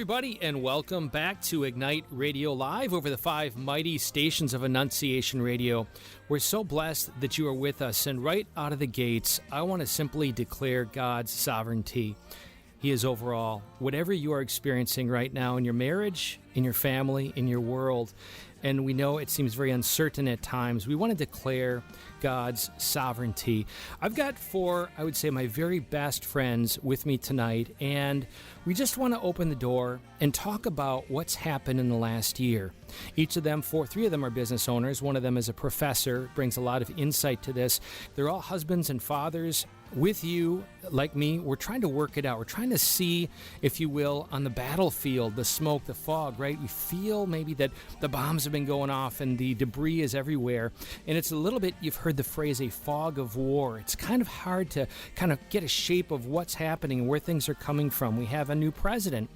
everybody, and welcome back to Ignite Radio Live over the 5 mighty stations of Annunciation Radio. We're so blessed that you are with us, and right out of the gates, I want to simply declare God's sovereignty. He is over all. Whatever you are experiencing right now in your marriage, in your family, in your world, and we know it seems very uncertain at times, we want to declare God's sovereignty. I've got 4, I would say, my very best friends with me tonight, and we just want to open the door and talk about what's happened in the last year. Each of them, 3 of them are business owners. One of them is a professor, brings a lot of insight to this. They're all husbands and fathers. With you, like me, we're trying to work it out. We're trying to see, if you will, on the battlefield, the smoke, the fog, right? We feel maybe that the bombs have been going off and the debris is everywhere. And it's a little bit, you've heard the phrase, a fog of war. It's kind of hard to kind of get a shape of what's happening and where things are coming from. We have a new president.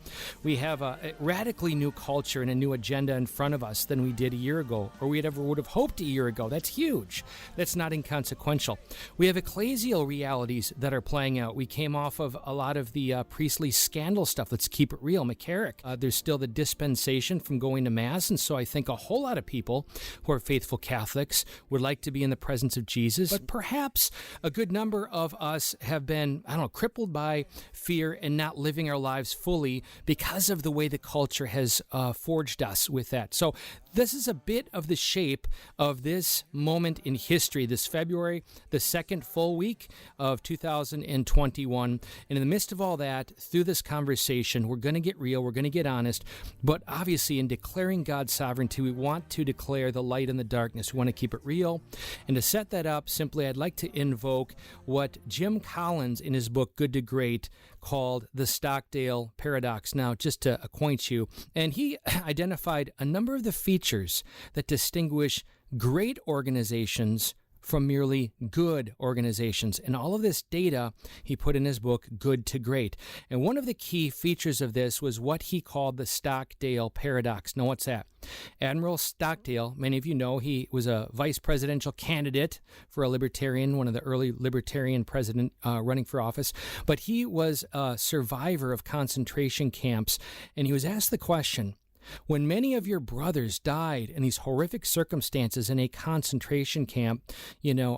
We have a radically new culture and a new agenda in front of us than we did a year ago, or we ever would have hoped a year ago. That's huge. That's not inconsequential. We have ecclesial realities that are playing out. We came off of a lot of the priestly scandal stuff. Let's keep it real. McCarrick. There's still the dispensation from going to Mass, and so I think a whole lot of people who are faithful Catholics would like to be in the presence of Jesus, but perhaps a good number of us have been, crippled by fear and not living our lives fully because of the way the culture has forged us with that. So this is a bit of the shape of this moment in history, this February, the second full week of 2021. And in the midst of all that, through this conversation, we're going to get real, we're going to get honest, but obviously in declaring God's sovereignty, we want to declare the light and the darkness. We want to keep it real. And to set that up, simply, I'd like to invoke what Jim Collins in his book, Good to Great, called the Stockdale Paradox. Now, just to acquaint you, and he identified a number of the features that distinguish great organizations from merely good organizations. And all of this data he put in his book, Good to Great. And one of the key features of this was what he called the Stockdale Paradox. Now, what's that? Admiral Stockdale, many of you know, he was a vice presidential candidate for a libertarian, one of the early libertarian president running for office. But he was a survivor of concentration camps, and he was asked the question, when many of your brothers died in these horrific circumstances in a concentration camp,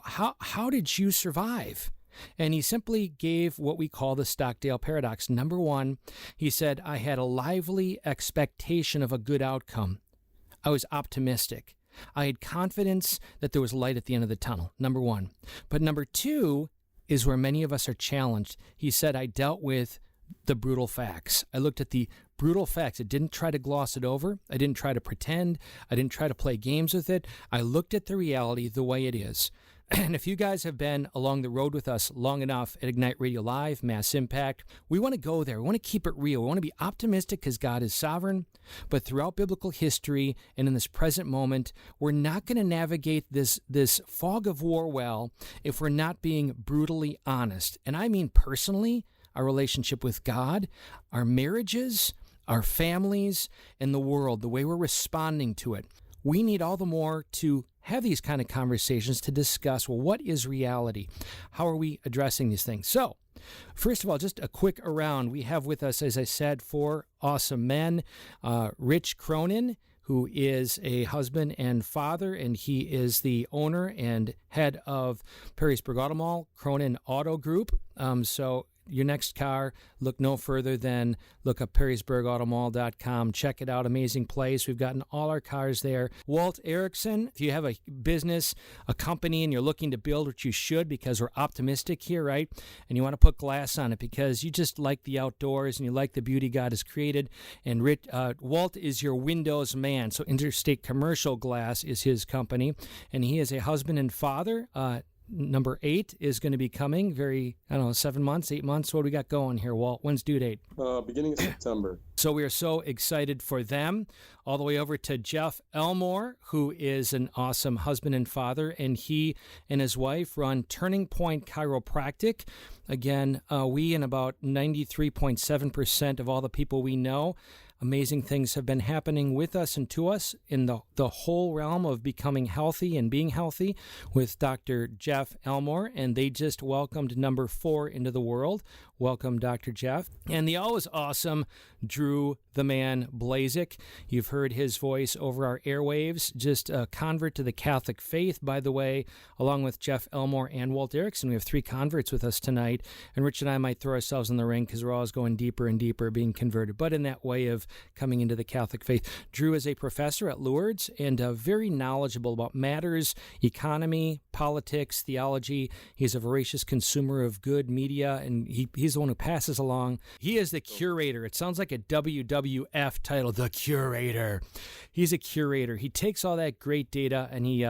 how did you survive? And he simply gave what we call the Stockdale Paradox. Number 1, he said, I had a lively expectation of a good outcome. I was optimistic. I had confidence that there was light at the end of the tunnel, number 1. But number 2 is where many of us are challenged. He said, I dealt with the brutal facts. I looked at the brutal facts. I didn't try to gloss it over. I didn't try to pretend. I didn't try to play games with it. I looked at the reality the way it is. And if you guys have been along the road with us long enough at Ignite Radio Live, Mass Impact, we want to go there. We want to keep it real. We want to be optimistic because God is sovereign. But throughout biblical history and in this present moment, we're not going to navigate this fog of war well if we're not being brutally honest. And I mean personally, our relationship with God, our marriages, our families, and the world, the way we're responding to it. We need all the more to have these kind of conversations to discuss, well, what is reality? How are we addressing these things? So, first of all, just a quick around. We have with us, as I said, 4 awesome men. Rich Cronin, who is a husband and father, and he is the owner and head of Perrysburg Auto Mall, Cronin Auto Group. So your next car, look no further than look up PerrysburgAutomall.com. Check it out. Amazing place. We've gotten all our cars there. Walt Erickson, if you have a business, a company, and you're looking to build, which you should because we're optimistic here, right? And you want to put glass on it because you just like the outdoors and you like the beauty God has created. And Walt is your windows man. So Interstate Commercial Glass is his company. And he is a husband and father. Number 8 is going to be coming 7 months, 8 months. What do we got going here, Walt? When's due date? Beginning of September. So we are so excited for them. All the way over to Jeff Elmore, who is an awesome husband and father, and he and his wife run Turning Point Chiropractic. Again, we and about 93.7% of all the people we know, amazing things have been happening with us and to us in the whole realm of becoming healthy and being healthy with Dr. Jeff Elmore, and they just welcomed number 4 into the world. welcome Dr. Jeff. And the always awesome Drew the Man Blazsik. You've heard his voice over our airwaves, just a convert to the Catholic faith, by the way, along with Jeff Elmore and Walt Erickson. We have 3 converts with us tonight, and Rich and I might throw ourselves in the ring because we're always going deeper and deeper, being converted, but in that way of coming into the Catholic faith. Drew is a professor at Lourdes and very knowledgeable about matters, economy, politics, theology. He's a voracious consumer of good media, and he's the one who passes along. He is the curator. It sounds like a WWF title, the curator. He's a curator. He takes all that great data and he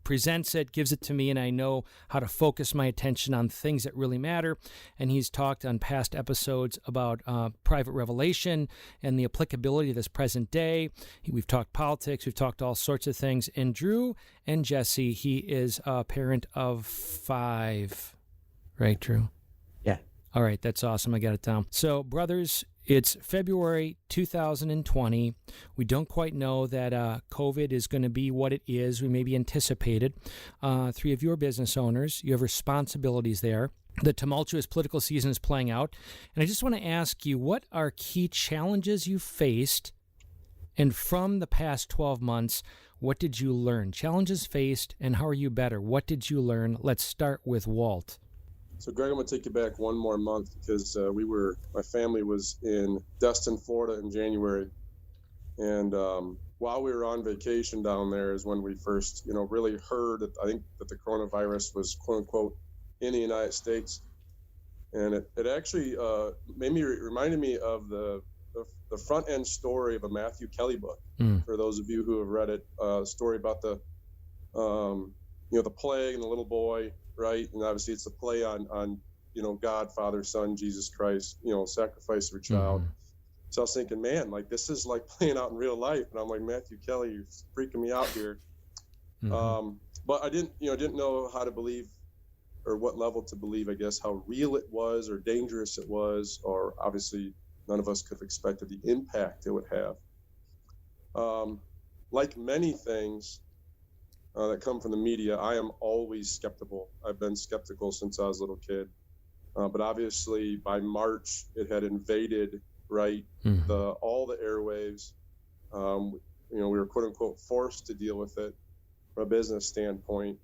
presents it, gives it to me, and I know how to focus my attention on things that really matter. And he's talked on past episodes about private revelation and the applicability of this present day. We've talked politics. We've talked all sorts of things. And Drew and Jesse, he is a parent of 5. Right, Drew? Yeah. All right, that's awesome. I got it down. So, brothers, it's February 2020. We don't quite know that COVID is going to be what it is. We maybe anticipated. 3 of you are business owners. You have responsibilities there. The tumultuous political season is playing out. And I just want to ask you, what are key challenges you faced? And from the past 12 months, what did you learn? Challenges faced, and how are you better? What did you learn? Let's start with Walt. So, Greg, I'm going to take you back one more month because my family was in Destin, Florida in January. And while we were on vacation down there is when we first, really heard that I think that the coronavirus was, quote unquote, in the United States. And it actually reminded me of the front end story of a Matthew Kelly book. For those of you who have read it, a story about the plague and the little boy. Right. And obviously it's a play on God, Father, Son, Jesus Christ, sacrifice of your child. Mm-hmm. So I was thinking, man, like this is like playing out in real life. And I'm like, Matthew Kelly, you're freaking me out here. Mm-hmm. But I didn't know how to believe or what level to believe, I guess, how real it was or dangerous it was, or obviously none of us could have expected the impact it would have. Like many things, that come from the media, I am always skeptical. I've been skeptical since I was a little kid. But obviously by March, it had invaded, right, mm-hmm. all the airwaves. We were, quote unquote, forced to deal with it from a business standpoint.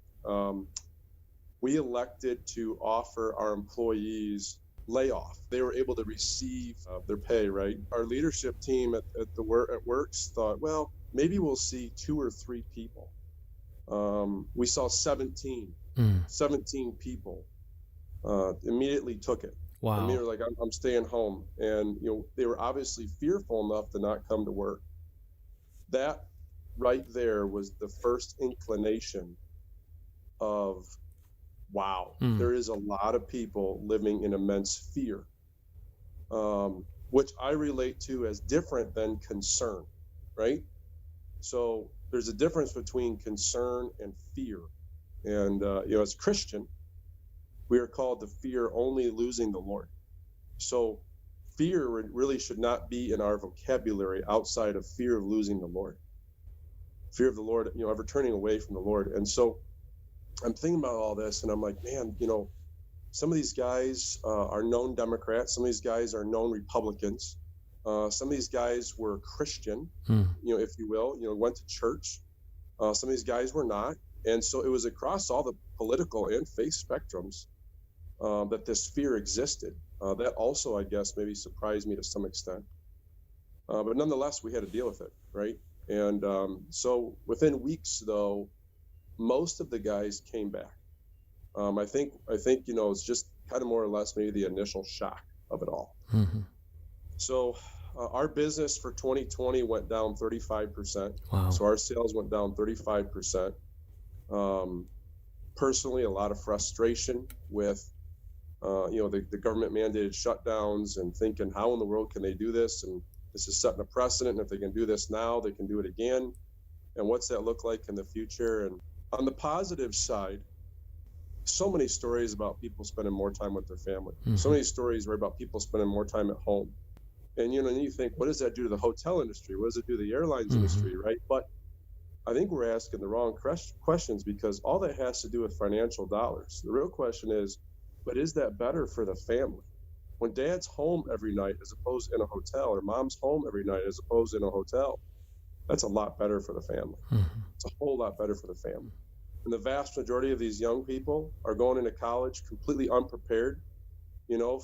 We elected to offer our employees layoff. They were able to receive their pay, right? Our leadership team at Works thought, well, maybe we'll see 2 or 3 people. We saw 17 people immediately took it. Wow. And they were like, I'm staying home. And, they were obviously fearful enough to not come to work. That right there was the first inclination of, wow, there is a lot of people living in immense fear, which I relate to as different than concern, right? So there's a difference between concern and fear. And, as Christian, we are called to fear only losing the Lord. So fear really should not be in our vocabulary outside of fear of losing the Lord. Fear of the Lord, ever turning away from the Lord. And so I'm thinking about all this and I'm like, man, some of these guys are known Democrats. Some of these guys are known Republicans. Some of these guys were Christian, if you will, went to church. Some of these guys were not. And so it was across all the political and faith spectrums that this fear existed. That also, I guess, maybe surprised me to some extent. But nonetheless, we had to deal with it, right? And so within weeks, though, most of the guys came back. I think it's just kind of more or less maybe the initial shock of it all. Mm-hmm. So our business for 2020 went down 35%. Wow. So our sales went down 35%. Personally, a lot of frustration with, the government mandated shutdowns and thinking, how in the world can they do this? And this is setting a precedent. And if they can do this now, they can do it again. And what's that look like in the future? And on the positive side, so many stories about people spending more time with their family. Mm-hmm. So many stories were about people spending more time at home. And, and you think, what does that do to the hotel industry? What does it do to the airlines mm-hmm. industry, right? But I think we're asking the wrong questions because all that has to do with financial dollars. The real question is, but is that better for the family? When dad's home every night as opposed to in a hotel, or mom's home every night as opposed to in a hotel, that's a lot better for the family. Mm-hmm. It's a whole lot better for the family. And the vast majority of these young people are going into college completely unprepared,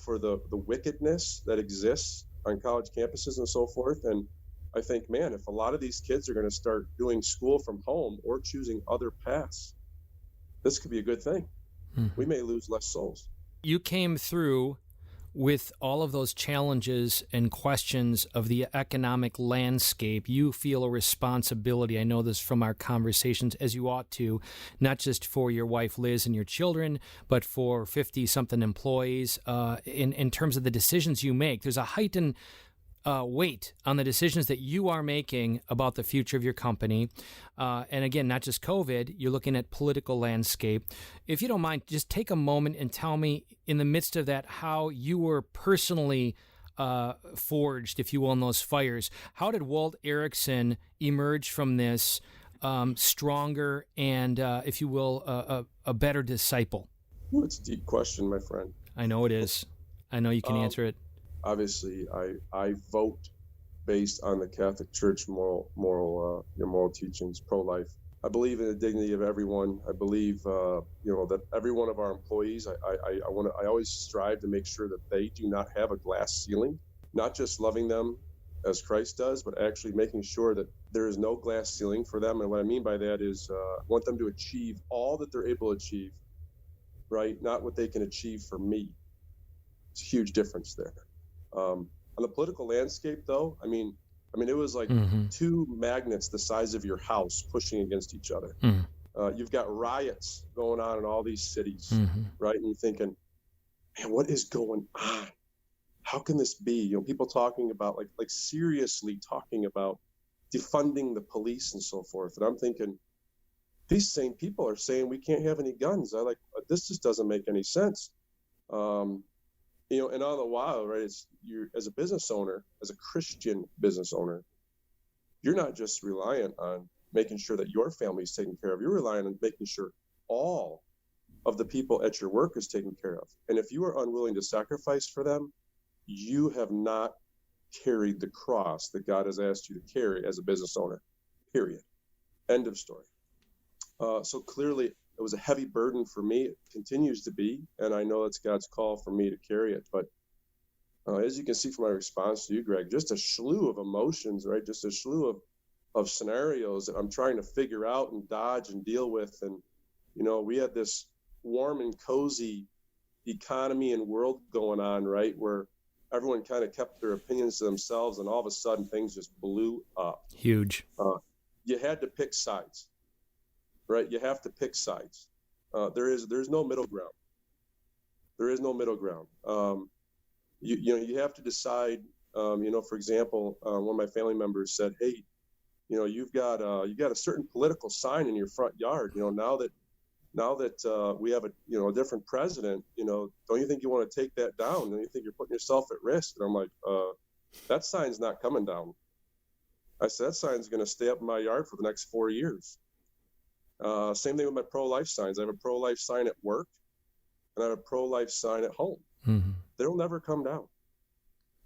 for the wickedness that exists on college campuses and so forth. And I think, man, if a lot of these kids are going to start doing school from home or choosing other paths, this could be a good thing. Mm-hmm. We may lose less souls. You came through with all of those challenges and questions of the economic landscape. You feel a responsibility, I know this from our conversations, as you ought to, not just for your wife Liz and your children, but for 50-something employees. In terms of the decisions you make, there's a heightened weight on the decisions that you are making about the future of your company. And again, not just COVID, you're looking at political landscape. If you don't mind, just take a moment and tell me, in the midst of that, how you were personally forged, if you will, in those fires. How did Walt Erickson emerge from this stronger and, if you will, a better disciple? Ooh, it's a deep question, my friend. I know it is. I know you can answer it. Obviously, I vote based on the Catholic Church moral teachings, pro-life. I believe in the dignity of everyone. I believe, that every one of our employees, I always strive to make sure that they do not have a glass ceiling, not just loving them as Christ does, but actually making sure that there is no glass ceiling for them. And what I mean by that is I want them to achieve all that they're able to achieve, right? Not what they can achieve for me. It's a huge difference there. On the political landscape, though, I mean, it was like two magnets the size of your house pushing against each other. You've got riots going on in all these cities, right? And you're thinking, man, what is going on? How can this be? People talking about like seriously talking about defunding the police and so forth. And I'm thinking, these same people are saying we can't have any guns. This just doesn't make any sense. And all the while, right, you're, as a business owner, as a Christian business owner, you're not just reliant on making sure that your family is taken care of. You're relying on making sure all of the people at your work is taken care of. And if you are unwilling to sacrifice for them, you have not carried the cross that God has asked you to carry as a business owner, period. End of story. So clearly, it was a heavy burden for me. It continues to be, and I know it's God's call for me to carry it. But as you can see from my response to you, Greg, just a slew of emotions, right? Just a slew of scenarios that I'm trying to figure out and dodge and deal with. And, we had this warm and cozy economy and world going on, right, where everyone kind of kept their opinions to themselves, and all of a sudden things just blew up. Huge. You had to pick sides. Right, you have to pick sides. There's no middle ground. There is no middle ground. You have to decide. For example, one of my family members said, "Hey, you've got a certain political sign in your front yard. Now that we have a different president, don't you think you want to take that down? Don't you think you're putting yourself at risk?" And I'm like, that sign's not coming down. I said, that sign's going to stay up in my yard for the next 4 years. Same thing with my pro-life signs. I have a pro-life sign at work, and I have a pro-life sign at home. They'll never come down.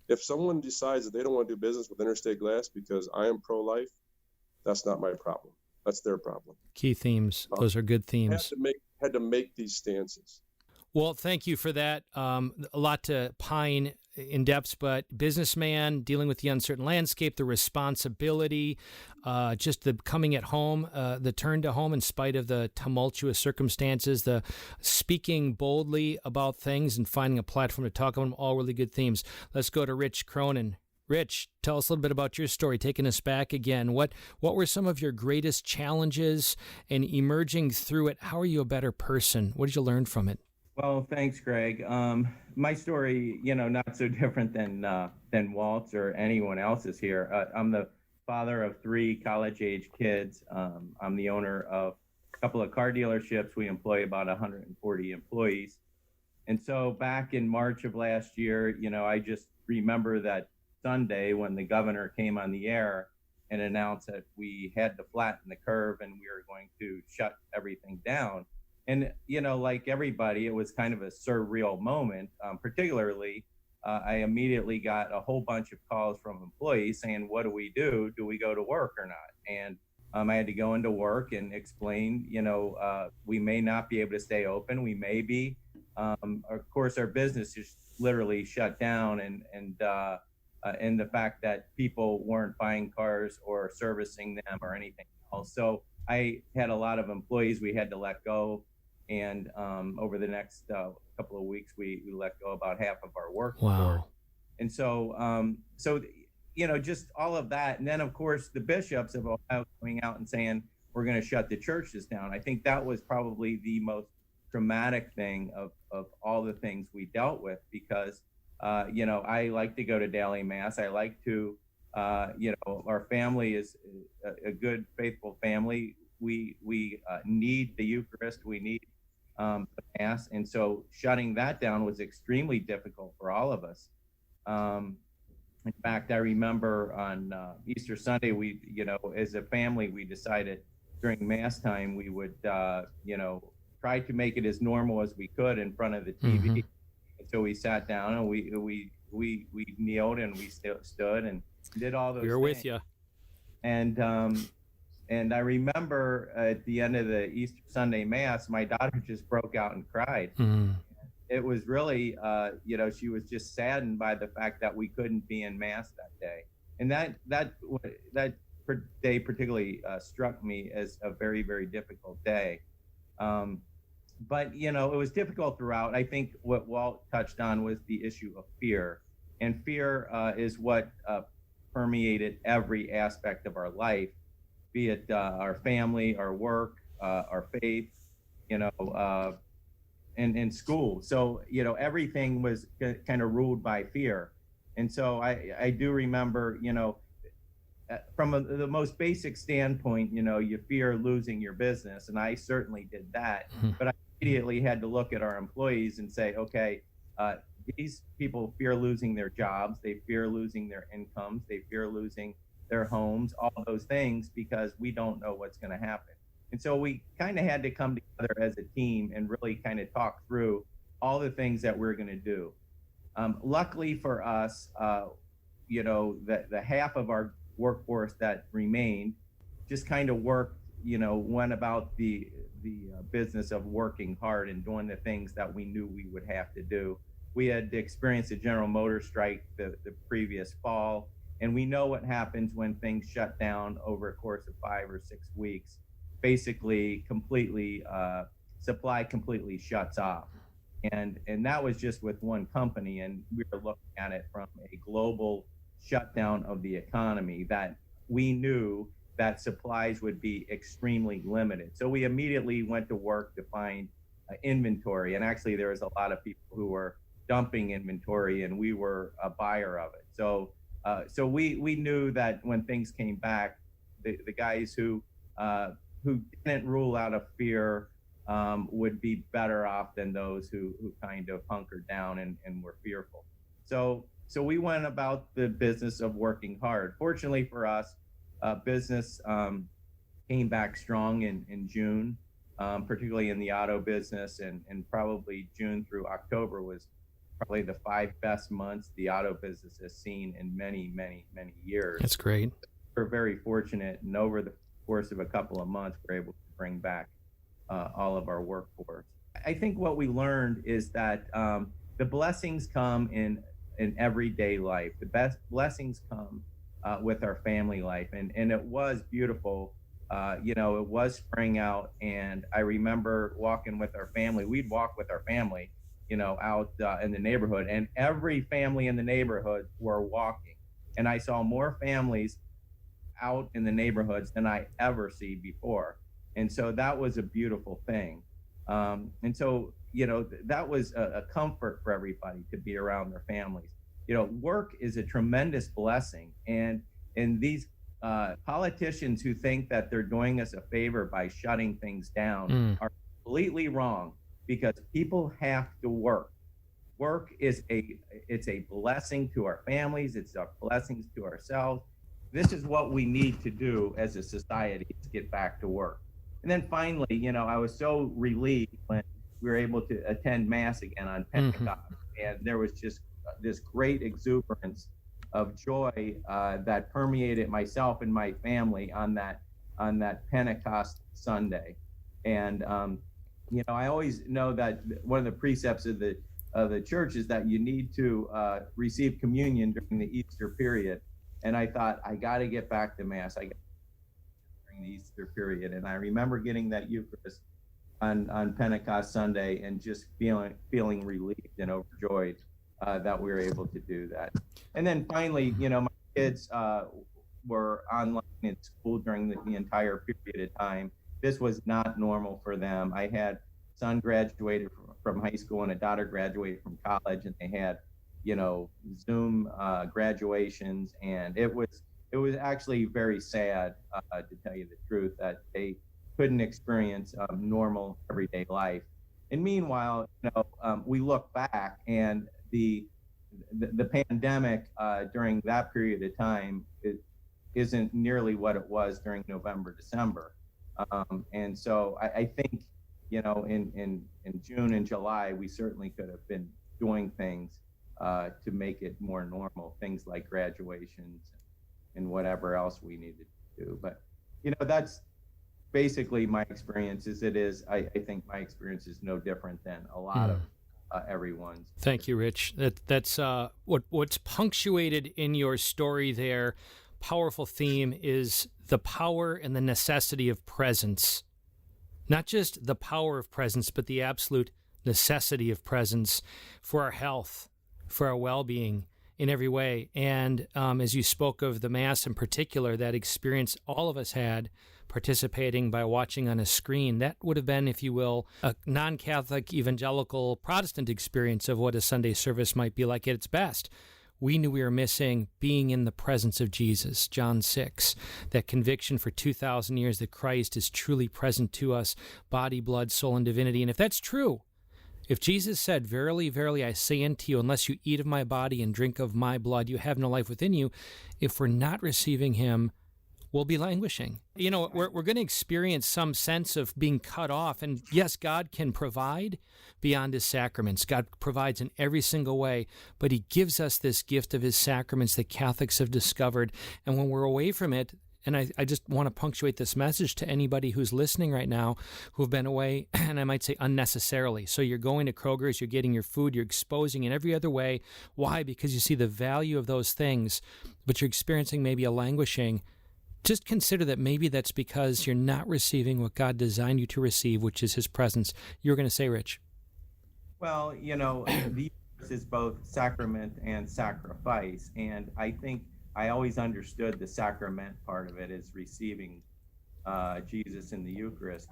If someone decides that they don't want to do business with Interstate Glass because I am pro-life, that's not my problem. That's their problem. Key themes. Those are good themes. Had to make these stances. Well, thank you for that. A lot to pine in depth, but businessman dealing with the uncertain landscape, the responsibility, just the coming at home, the turn to home in spite of the tumultuous circumstances, the speaking boldly about things and finding a platform to talk about them, all really good themes. Let's go to Rich Cronin. Rich, tell us a little bit about your story, taking us back again. What were some of your greatest challenges, and emerging through it, how are you a better person? What did you learn from it? Well, thanks, Greg. My story, not so different than Walt's or anyone else's here. I'm the father of 3 college-age kids. I'm the owner of a couple of car dealerships. We employ about 140 employees. And so back in March of last year, I just remember that Sunday when the governor came on the air and announced that we had to flatten the curve and we were going to shut everything down. And, like everybody, it was kind of a surreal moment, particularly I immediately got a whole bunch of calls from employees saying, what do we do? Do we go to work or not? And I had to go into work and explain, we may not be able to stay open. We may be. Of course, our business is literally shut down, and the fact that people weren't buying cars or servicing them or anything else. So I had a lot of employees we had to let go. And over the next couple of weeks, we let go about half of our workforce. Wow. And so, just all of that. And then, of course, the bishops of Ohio coming out and saying, we're going to shut the churches down. I think that was probably the most traumatic thing of all the things we dealt with, because, I like to go to daily mass. I like to, our family is a good, faithful family. We need the Eucharist. We need the mass. And so shutting that down was extremely difficult for all of us. In fact, I remember on Easter Sunday, we, as a family, we decided during mass time, we would, try to make it as normal as we could in front of the TV. Mm-hmm. And so we sat down and we kneeled and we stood and did all those things. We're with you. And I remember at the end of the Easter Sunday Mass, my daughter just broke out and cried. Mm. It was really, she was just saddened by the fact that we couldn't be in Mass that day. And that day particularly struck me as a very, very difficult day. But, it was difficult throughout. I think what Walt touched on was the issue of fear. And fear is what permeated every aspect of our life, be it our family, our work, our faith, and school. So, everything was kind of ruled by fear. And so I do remember, from the most basic standpoint, you fear losing your business. And I certainly did that. Mm-hmm. But I immediately had to look at our employees and say, okay, these people fear losing their jobs. They fear losing their incomes. They fear losing their homes, all those things, because we don't know what's going to happen. And so we kind of had to come together as a team and really kind of talk through all the things that we're going to do. Luckily for us, the half of our workforce that remained just kind of worked, went about the business of working hard and doing the things that we knew we would have to do. We had experienced a General Motors strike the previous fall. And we know what happens when things shut down over a course of 5 or 6 weeks. Basically, supply completely shuts off. And that was just with one company. And we were looking at it from a global shutdown of the economy, that we knew that supplies would be extremely limited. So we immediately went to work to find inventory. And actually, there was a lot of people who were dumping inventory, and we were a buyer of it. So we knew that when things came back, the guys who didn't rule out of fear would be better off than those who kind of hunkered down and were fearful. So we went about the business of working hard. Fortunately for us, business came back strong in June, particularly in the auto business, and probably June through October was probably the 5 best months the auto business has seen in many, many, many years. That's great. We're very fortunate, and over the course of a couple of months, we're able to bring back all of our workforce. I think what we learned is that the blessings come in everyday life. The best blessings come with our family life, and it was beautiful. It was spring out, and I remember walking with our family. We'd walk with our family, out in the neighborhood, and every family in the neighborhood were walking. And I saw more families out in the neighborhoods than I ever see before. And so that was a beautiful thing. And so, that was a comfort for everybody to be around their families. Work is a tremendous blessing. And these politicians who think that they're doing us a favor by shutting things down are completely wrong, because people have to work. Work is it's a blessing to our families. It's a blessing to ourselves. This is what we need to do as a society, to get back to work. And then finally, I was so relieved when we were able to attend Mass again on Pentecost. And there was just this great exuberance of joy that permeated myself and my family on that Pentecost Sunday. And I always know that one of the precepts of the church is that you need to receive communion during the Easter period. And I thought, I got to get back to Mass. During the Easter period. And I remember getting that Eucharist on Pentecost Sunday and just feeling relieved and overjoyed that we were able to do that. And then finally, my kids were online in school during the entire period of time. This was not normal for them. I had son graduated from high school and a daughter graduated from college, and they had, Zoom graduations, and it was actually very sad, to tell you the truth, that they couldn't experience normal everyday life. And meanwhile, we look back, and the pandemic during that period of time isn't nearly what it was during November, December. And so I think, in June and July, we certainly could have been doing things to make it more normal, things like graduations and whatever else we needed to do. But, that's basically my experience. I think my experience is no different than a lot of everyone's. Thank you, Rich. That's what's punctuated in your story there. Powerful theme is the power and the necessity of presence. Not just the power of presence, but the absolute necessity of presence for our health, for our well-being in every way. And as you spoke of the Mass in particular, that experience all of us had participating by watching on a screen, that would have been, if you will, a non-Catholic evangelical Protestant experience of what a Sunday service might be like at its best. We knew we were missing being in the presence of Jesus, John 6, that conviction for 2,000 years that Christ is truly present to us, body, blood, soul, and divinity. And if that's true, if Jesus said, "Verily, verily, I say unto you, unless you eat of my body and drink of my blood, you have no life within you," if we're not receiving him, we'll be languishing. We're going to experience some sense of being cut off. And yes, God can provide beyond his sacraments. God provides in every single way, but he gives us this gift of his sacraments that Catholics have discovered. And when we're away from it, and I just want to punctuate this message to anybody who's listening right now who've been away, and I might say unnecessarily. So you're going to Kroger's, you're getting your food, you're exposing in every other way. Why? Because you see the value of those things, but you're experiencing maybe a languishing. Just consider that maybe that's because you're not receiving what God designed you to receive, which is his presence. You were going to say, Rich. Well, the Eucharist is both sacrament and sacrifice. And I think I always understood the sacrament part of it as receiving Jesus in the Eucharist.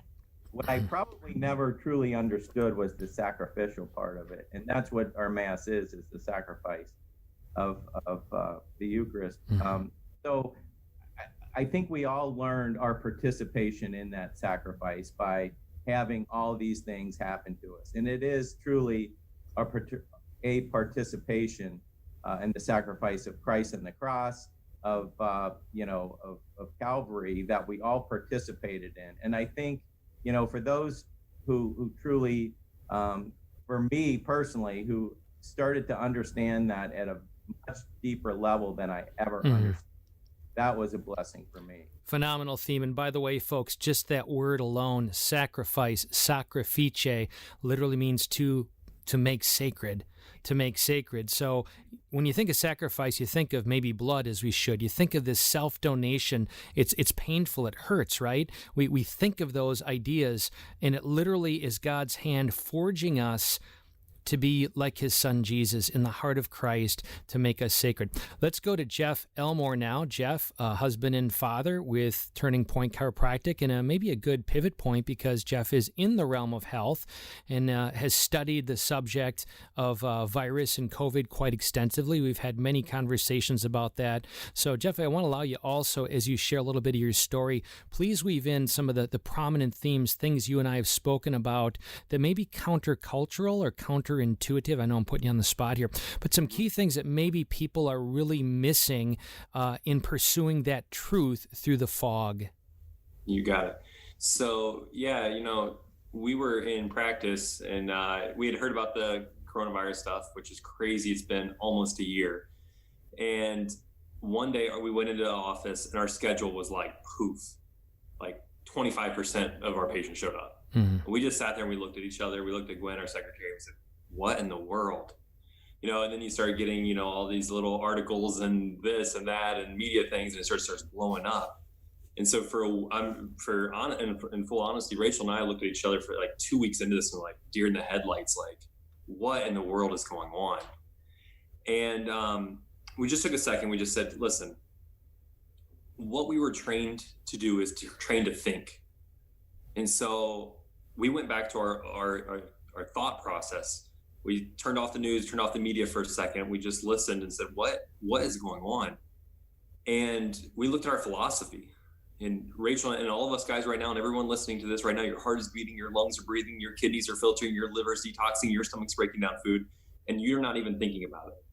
What I probably never truly understood was the sacrificial part of it. And that's what our Mass is the sacrifice of the Eucharist. So I think we all learned our participation in that sacrifice by having all these things happen to us. And it is truly a participation in the sacrifice of Christ on the cross, of Calvary, that we all participated in. And I think, for those who truly, for me personally, who started to understand that at a much deeper level than I ever understood, that was a blessing for me. Phenomenal theme. And by the way, folks, just that word alone, sacrifice, sacrifice, literally means to make sacred, to make sacred. So when you think of sacrifice, you think of maybe blood, as we should. You think of this self-donation. It's painful. It hurts, right? We think of those ideas, and it literally is God's hand forging us to be like his son Jesus in the heart of Christ, to make us sacred. Let's go to Jeff Elmore now. Jeff, husband and father with Turning Point Chiropractic, and maybe a good pivot point because Jeff is in the realm of health and has studied the subject of virus and COVID quite extensively. We've had many conversations about that. So Jeff, I want to allow you also, as you share a little bit of your story, please weave in some of the prominent themes, things you and I have spoken about that may be countercultural or counterintuitive. I know I'm putting you on the spot here, but some key things that maybe people are really missing in pursuing that truth through the fog. You got it. So, yeah, we were in practice and we had heard about the coronavirus stuff, which is crazy. It's been almost a year. And one day we went into the office and our schedule was like poof, like 25% of our patients showed up. Mm-hmm. We just sat there and we looked at each other. We looked at Gwen, our secretary, and we said, what in the world? You know, and then you start getting, you know, all these little articles and this and that and media things, and it starts blowing up. And so in full honesty, Rachel and I looked at each other for like 2 weeks into this and like deer in the headlights, like what in the world is going on? And we just took a second. We just said, listen, what we were trained to do is trained to think. And so we went back to our thought process. We turned off the news, turned off the media for a second. We just listened and said, what is going on? And we looked at our philosophy. And Rachel and all of us guys right now, and everyone listening to this right now, your heart is beating, your lungs are breathing, your kidneys are filtering, your liver's detoxing, your stomach's breaking down food, and you're not even thinking about it.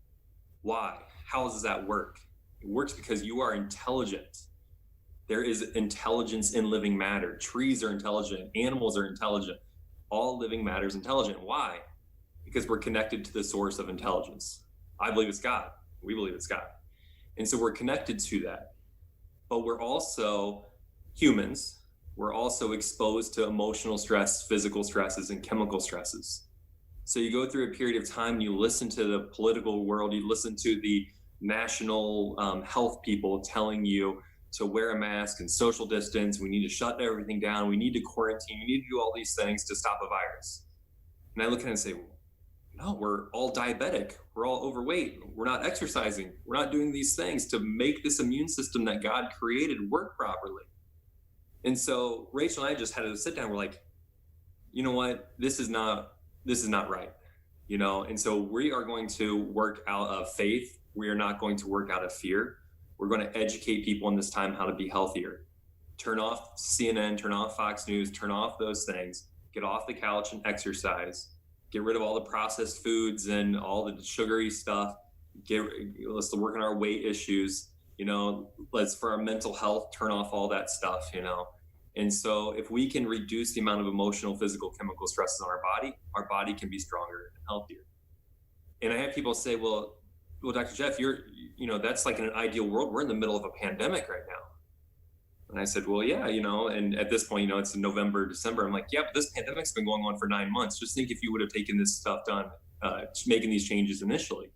Why? How does that work? It works because you are intelligent. There is intelligence in living matter. Trees are intelligent. Animals are intelligent. All living matter is intelligent. Why? Because we're connected to the source of intelligence. I believe it's God. We believe it's God. And so we're connected to that. But we're also humans. We're also exposed to emotional stress, physical stresses, and chemical stresses. So you go through a period of time, you listen to the political world, you listen to the national health people telling you to wear a mask and social distance. We need to shut everything down. We need to quarantine. We need to do all these things to stop a virus. And I look at it and say, no, we're all diabetic. We're all overweight. We're not exercising. We're not doing these things to make this immune system that God created work properly. And so Rachel and I just had to sit down. We're like, you know what? This is not right. You know? And so we are going to work out of faith. We are not going to work out of fear. We're going to educate people in this time how to be healthier. Turn off CNN, turn off Fox News, turn off those things, get off the couch and exercise. Get rid of all the processed foods and all the sugary stuff. Let's work on our weight issues. You know, let's, for our mental health, turn off all that stuff, you know. And so if we can reduce the amount of emotional, physical, chemical stresses on our body can be stronger and healthier. And I have people say, well, Dr. Jeff, that's like in an ideal world. We're in the middle of a pandemic right now. And I said, well, yeah, you know, and at this point, you know, it's in November, December. I'm like, yeah, but this pandemic's been going on for 9 months. Just think if you would have taken this stuff done, making these changes initially.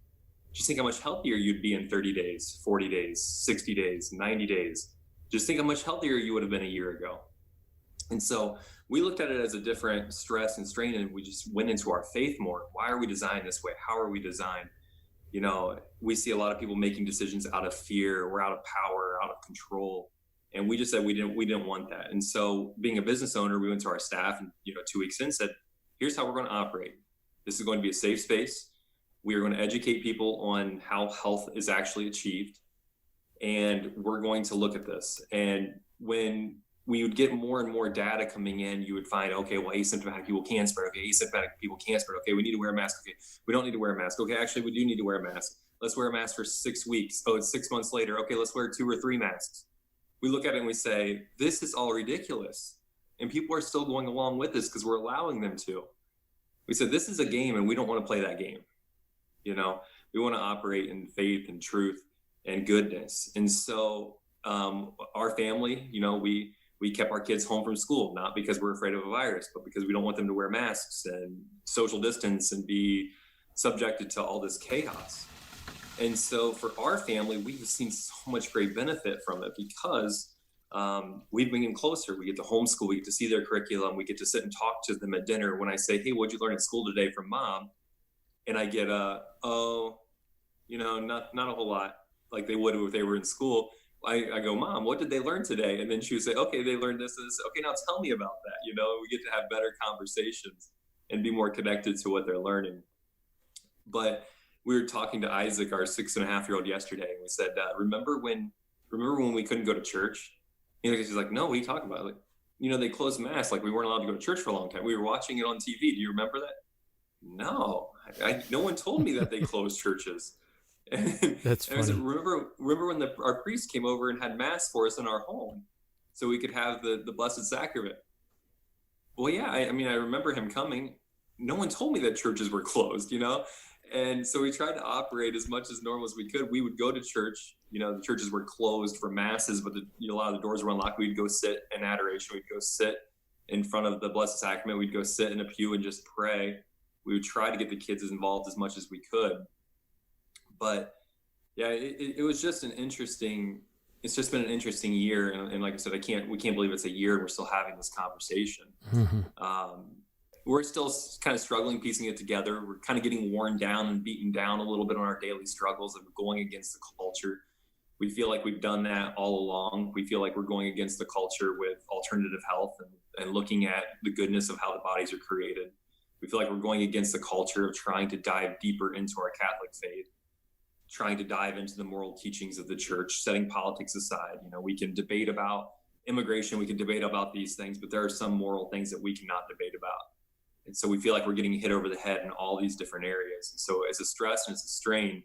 Just think how much healthier you'd be in 30 days, 40 days, 60 days, 90 days. Just think how much healthier you would have been a year ago. And so we looked at it as a different stress and strain, and we just went into our faith more. Why are we designed this way? How are we designed? You know, we see a lot of people making decisions out of fear or out of power, out of control. And we just said we didn't want that. And so being a business owner, we went to our staff and, you know, 2 weeks in said, here's how we're going to operate. This is going to be a safe space. We are going to educate people on how health is actually achieved. And we're going to look at this. And when we would get more and more data coming in, you would find, okay, well, asymptomatic people can spread. Okay, asymptomatic people can't spread. Okay, we need to wear a mask. Okay, we don't need to wear a mask. Okay, actually, we do need to wear a mask. Let's wear a mask for 6 weeks. Oh, it's 6 months later. Okay, let's wear 2 or 3 masks. We look at it and we say, this is all ridiculous. And people are still going along with this because we're allowing them to. We said, this is a game and we don't want to play that game. You know, we want to operate in faith and truth and goodness. And so our family, you know, we kept our kids home from school, not because we're afraid of a virus, but because we don't want them to wear masks and social distance and be subjected to all this chaos. And so for our family, we've seen so much great benefit from it because we've been getting closer. We get to homeschool, we get to see their curriculum, we get to sit and talk to them at dinner. When I say, hey, what'd you learn at school today from mom? And I get not a whole lot like they would if they were in school. I go, Mom, what did they learn today? And then she would say, okay, they learned this and this. Okay, now tell me about that. You know, we get to have better conversations and be more connected to what they're learning. But we were talking to Isaac, our 6.5-year-old yesterday, and we said, remember when we couldn't go to church? You know, he's like, no, what are you talking about? Like, you know, they closed mass, like we weren't allowed to go to church for a long time. We were watching it on TV. Do you remember that? No, no one told me that they closed churches. And that's funny. I said, remember when our priest came over and had mass for us in our home so we could have the Blessed Sacrament? Well, yeah, I remember him coming, no one told me that churches were closed, And so we tried to operate as much as normal as we could. We would go to church, the churches were closed for masses, but a lot of the doors were unlocked. We'd go sit in adoration. We'd go sit in front of the Blessed Sacrament. We'd go sit in a pew and just pray. We would try to get the kids as involved as much as we could. But yeah, it was just it's just been an interesting year. And like I said, we can't believe it's a year and we're still having this conversation. Mm-hmm. We're still kind of struggling, piecing it together. We're kind of getting worn down and beaten down a little bit on our daily struggles of going against the culture. We feel like we've done that all along. We feel like we're going against the culture with alternative health and looking at the goodness of how the bodies are created. We feel like we're going against the culture of trying to dive deeper into our Catholic faith, trying to dive into the moral teachings of the church, setting politics aside. We can debate about immigration, we can debate about these things, but there are some moral things that we cannot debate about. And so we feel like we're getting hit over the head in all these different areas. And so it's a stress and it's a strain,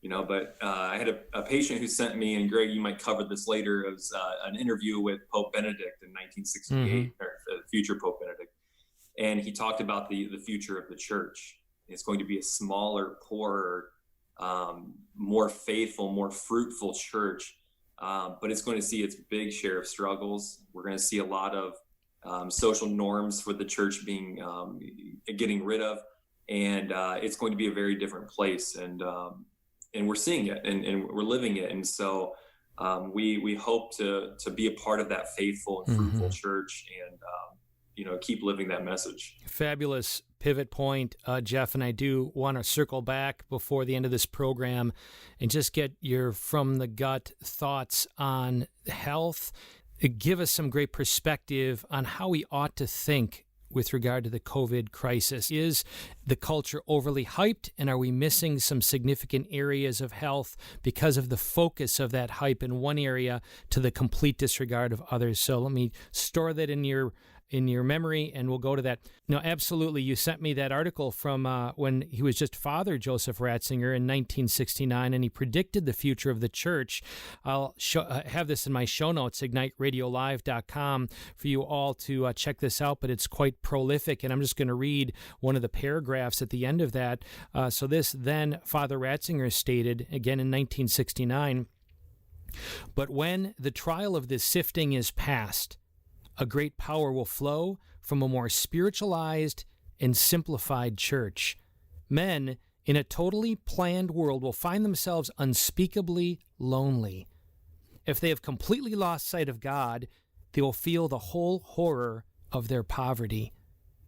but I had a patient who sent me, and Greg, you might cover this later, it was an interview with Pope Benedict in 1968, or future Pope Benedict. And he talked about the future of the church. It's going to be a smaller, poorer, more faithful, more fruitful church. But it's going to see its big share of struggles. We're going to see a lot of social norms for the church getting rid of, and it's going to be a very different place, and we're seeing it and we're living it, and so we hope to be a part of that faithful and fruitful church, and keep living that message. Fabulous pivot point, Jeff, and I do want to circle back before the end of this program and just get your from the gut thoughts on health. Give us some great perspective on how we ought to think with regard to the COVID crisis. Is the culture overly hyped, and are we missing some significant areas of health because of the focus of that hype in one area to the complete disregard of others? So let me store that in your memory, and we'll go to that. No, absolutely. You sent me that article from when he was just Father Joseph Ratzinger in 1969, and he predicted the future of the church. I'll have this in my show notes, igniteradiolive.com, for you all to check this out, but it's quite prolific, and I'm just going to read one of the paragraphs at the end of that. So this then Father Ratzinger stated, again in 1969, "But when the trial of this sifting is past, a great power will flow from a more spiritualized and simplified church. Men in a totally planned world will find themselves unspeakably lonely. If they have completely lost sight of God, they will feel the whole horror of their poverty.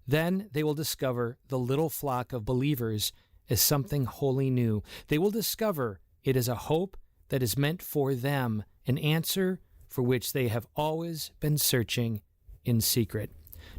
Then they will discover the little flock of believers as something wholly new. They will discover it is a hope that is meant for them, an answer for which they have always been searching in secret."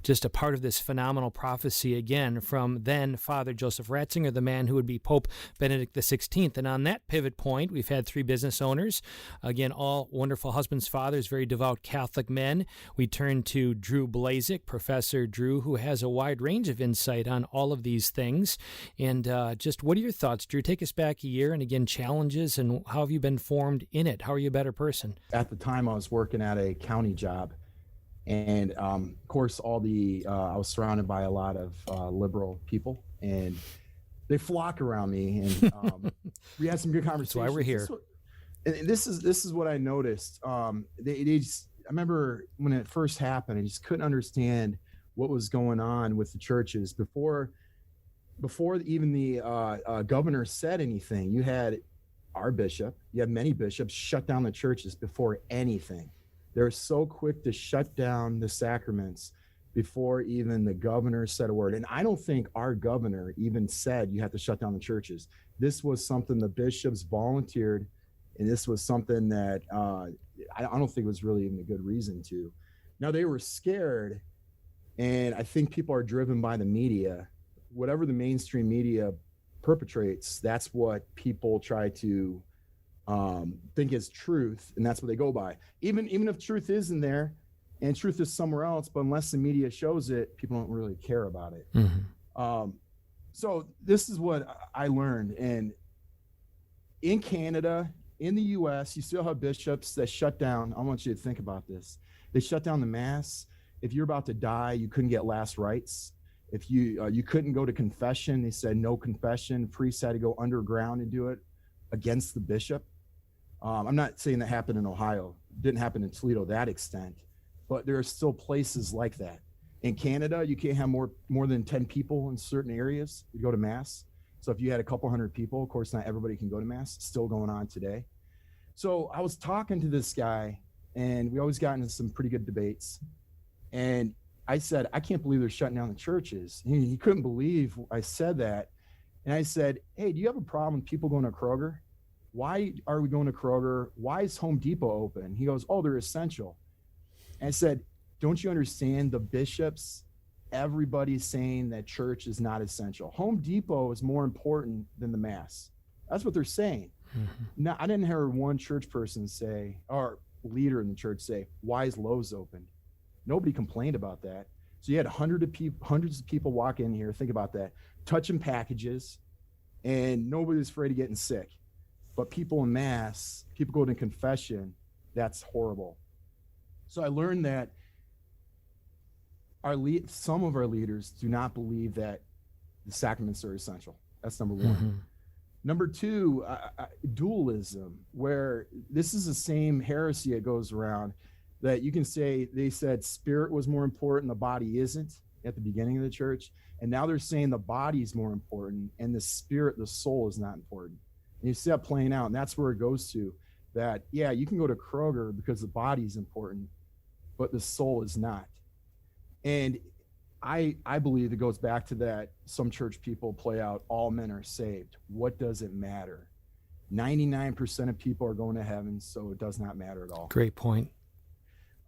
Just a part of this phenomenal prophecy, again, from then Father Joseph Ratzinger, the man who would be Pope Benedict XVI. And on that pivot point, we've had three business owners, again, all wonderful husbands, fathers, very devout Catholic men. We turn to Drew Blazsik, Professor Drew, who has a wide range of insight on all of these things. And just what are your thoughts, Drew? Take us back a year, and again, challenges, and how have you been formed in it? How are you a better person? At the time, I was working at a county job. And of course, I was surrounded by a lot of liberal people, and they flock around me, and we had some good conversations. That's why we're here. This is what I noticed. I remember when it first happened, I just couldn't understand what was going on with the churches before even the governor said anything. You had our bishop, you had many bishops shut down the churches before anything. They're so quick to shut down the sacraments before even the governor said a word. And I don't think our governor even said you have to shut down the churches. This was something the bishops volunteered, and this was something that I don't think was really even a good reason to. Now, they were scared, and I think people are driven by the media. Whatever the mainstream media perpetrates, that's what people try to think is truth, and that's what they go by. Even if truth isn't there and truth is somewhere else, but unless the media shows it, people don't really care about it. So this is what I learned. And in Canada, in the US, you still have bishops that shut down. I want you to think about this. They shut down the mass. If you're about to die, you couldn't get last rites. If you couldn't go to confession, they said no confession. Priests had to go underground and do it against the bishop. I'm not saying that happened in Ohio. It didn't happen in Toledo to that extent, but there are still places like that. In Canada, you can't have more than 10 people in certain areas to go to mass. So if you had a couple hundred people, of course, not everybody can go to mass. It's still going on today. So I was talking to this guy, and we always got into some pretty good debates. And I said, I can't believe they're shutting down the churches. He couldn't believe I said that. And I said, hey, do you have a problem with people going to Kroger? Why are we going to Kroger? Why is Home Depot open? He goes, oh, they're essential. And I said, don't you understand the bishops? Everybody's saying that church is not essential. Home Depot is more important than the mass. That's what they're saying. Mm-hmm. Now, I didn't hear one church person say, or leader in the church say, why is Lowe's open? Nobody complained about that. So you had hundreds of people walk in here, think about that, touching packages, and nobody's afraid of getting sick. But people in mass, people go to confession, that's horrible. So I learned that some of our leaders do not believe that the sacraments are essential. That's number one. Mm-hmm. Number two, dualism, where this is the same heresy that goes around, that you can say they said spirit was more important, the body isn't at the beginning of the church. And now they're saying the body is more important and the spirit, the soul is not important. And you see that playing out, and that's where it goes to that, yeah, you can go to Kroger because the body is important, but the soul is not. And I believe it goes back to that some church people play out, all men are saved. What does it matter? 99% of people are going to heaven, so it does not matter at all. Great point.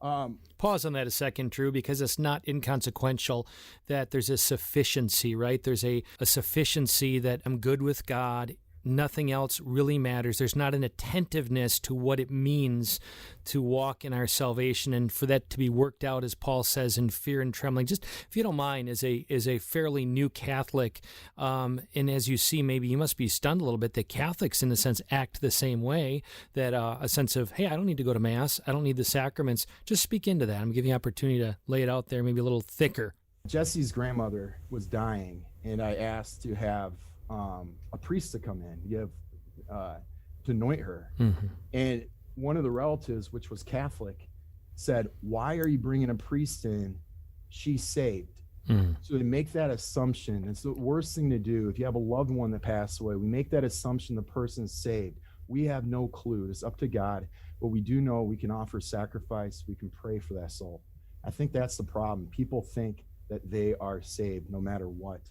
Pause on that a second, Drew, because it's not inconsequential that there's a sufficiency, right? There's a sufficiency that I'm good with God. Nothing else really matters. There's not an attentiveness to what it means to walk in our salvation, and for that to be worked out, as Paul says, in fear and trembling. Just, if you don't mind, as a fairly new Catholic, and as you see, maybe you must be stunned a little bit that Catholics, in a sense, act the same way, that a sense of, hey, I don't need to go to Mass. I don't need the sacraments. Just speak into that. I'm giving you an opportunity to lay it out there maybe a little thicker. Jesse's grandmother was dying, and I asked to have a priest to come in, to anoint her. Mm-hmm. And one of the relatives, which was Catholic, said, why are you bringing a priest in? She's saved. Mm-hmm. So they make that assumption. It's the worst thing to do. If you have a loved one that passed away, we make that assumption the person's saved. We have no clue. It's up to God. But we do know we can offer sacrifice. We can pray for that soul. I think that's the problem. People think that they are saved no matter what.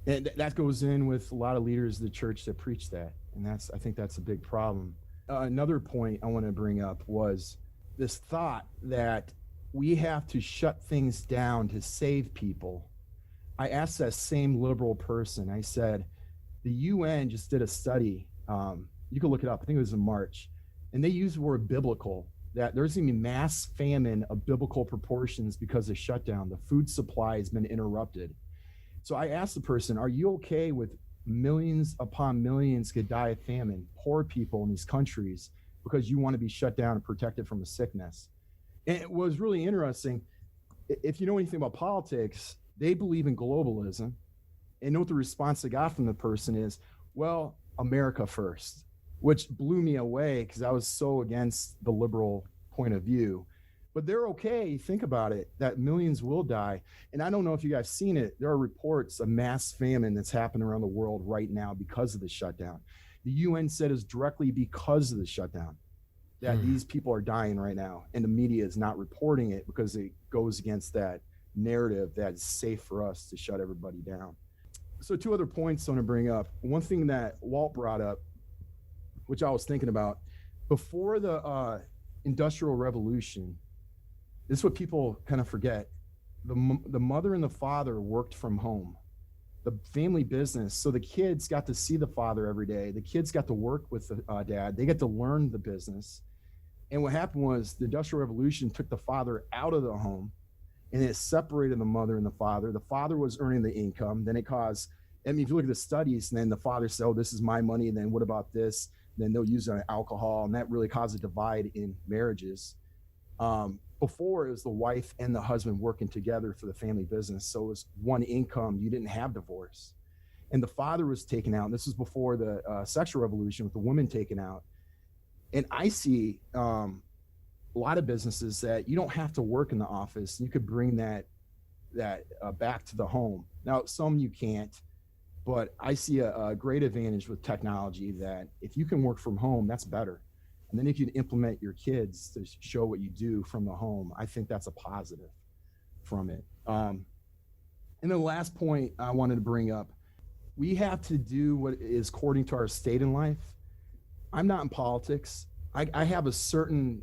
And that goes in with a lot of leaders of the church that preach that. And I think that's a big problem. Another point I want to bring up was this thought that we have to shut things down to save people. I asked that same liberal person, I said, the UN just did a study. You can look it up. I think it was in March. And they used the word biblical, that there's going to be mass famine of biblical proportions because of shutdown. The food supply has been interrupted. So I asked the person, are you okay with millions upon millions could die of famine, poor people in these countries, because you want to be shut down and protected from a sickness? And it was really interesting. If you know anything about politics, they believe in globalism. And what the response I got from the person is, well, America first, which blew me away because I was so against the liberal point of view. But they're okay, think about it, that millions will die. And I don't know if you guys seen it, there are reports of mass famine that's happening around the world right now because of the shutdown. The UN said it's directly because of the shutdown that these people are dying right now. And the media is not reporting it because it goes against that narrative that it's safe for us to shut everybody down. So two other points I want to bring up. One thing that Walt brought up, which I was thinking about, before the Industrial Revolution, this is what people kind of forget. The mother and the father worked from home, the family business. So the kids got to see the father every day. The kids got to work with the dad. They get to learn the business. And what happened was the Industrial Revolution took the father out of the home, and it separated the mother and the father. The father was earning the income. Then it caused, I mean, if you look at the studies, and then the father said, oh, this is my money. And then what about this? Then they'll use it on alcohol. And that really caused a divide in marriages. Before, it was the wife and the husband working together for the family business. So it was one income. You didn't have divorce. And the father was taken out. And this was before the sexual revolution with the woman taken out. And I see a lot of businesses that you don't have to work in the office. You could bring that back to the home. Now, some you can't, but I see a great advantage with technology that if you can work from home, that's better. And then if you implement your kids to show what you do from the home, I think that's a positive from it. And the last point I wanted to bring up, we have to do what is according to our state in life. I'm not in politics. I have a certain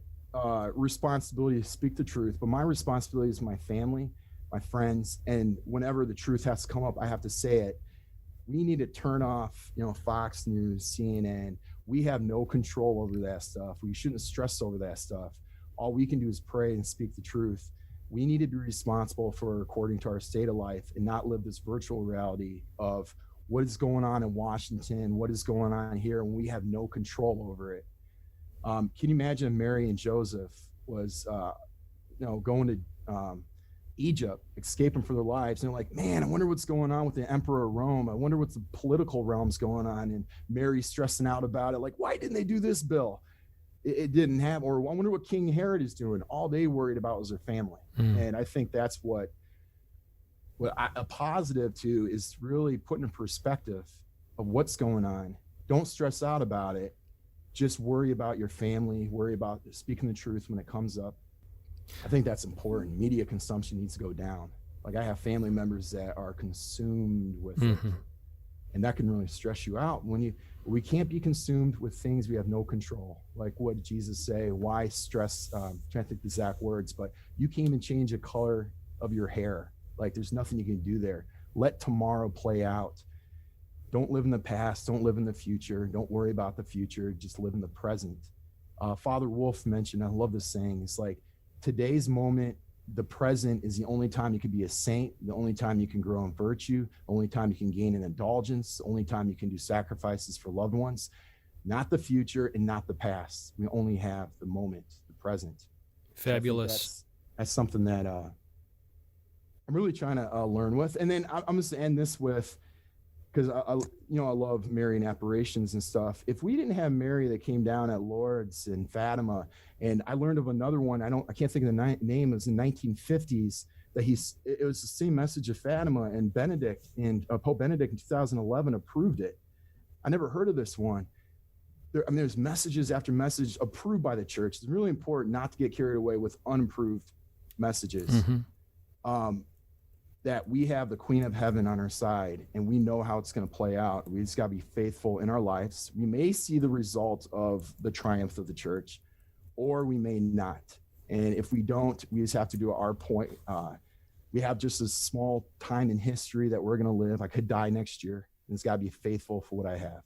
responsibility to speak the truth, but my responsibility is my family, my friends, and whenever the truth has to come up, I have to say it. We need to turn off, Fox News, CNN. We have no control over that stuff. We shouldn't stress over that stuff. All we can do is pray and speak the truth. We need to be responsible for according to our state of life and not live this virtual reality of what is going on in Washington, what is going on here, and we have no control over it. Can you imagine Mary and Joseph was, going to Egypt, escaping for their lives, and they're like, man, I wonder what's going on with the emperor of Rome. I wonder what's the political realms going on. And Mary's stressing out about it, like, why didn't they do this bill? It didn't have, or I wonder what King Herod is doing. All they worried about was their family. And I think that's what a positive to is really putting in perspective of what's going on. Don't stress out about it. Just worry about your family, worry about speaking the truth when it comes up. I think that's important. Media consumption needs to go down. Like, I have family members that are consumed with it, and that can really stress you out. We can't be consumed with things we have no control. Like, what did Jesus say? Why stress? I'm trying to think the exact words, but you can't even change the color of your hair. Like, there's nothing you can do there. Let tomorrow play out. Don't live in the past. Don't live in the future. Don't worry about the future. Just live in the present. Father Wolf mentioned, I love this saying, it's like, today's moment, the present is the only time you can be a saint, the only time you can grow in virtue, the only time you can gain an indulgence, the only time you can do sacrifices for loved ones, not the future and not the past. We only have the moment, the present. Fabulous. That's something that I'm really trying to learn with. And then I'm just going to end this with, because I love Mary and apparitions and stuff. If we didn't have Mary that came down at Lourdes and Fatima, and I learned of another one, I can't think of the name. It was in the 1950s that it was the same message of Fatima, and Benedict and Pope Benedict in 2011 approved it. I never heard of this one. There's messages after message approved by the church. It's really important not to get carried away with unapproved messages. That we have the Queen of Heaven on our side, and we know how it's going to play out. We just got to be faithful in our lives. We may see the result of the triumph of the church, or we may not. And if we don't, we just have to do our point. We have just a small time in history that we're going to live. I could die next year, and it's got to be faithful for what I have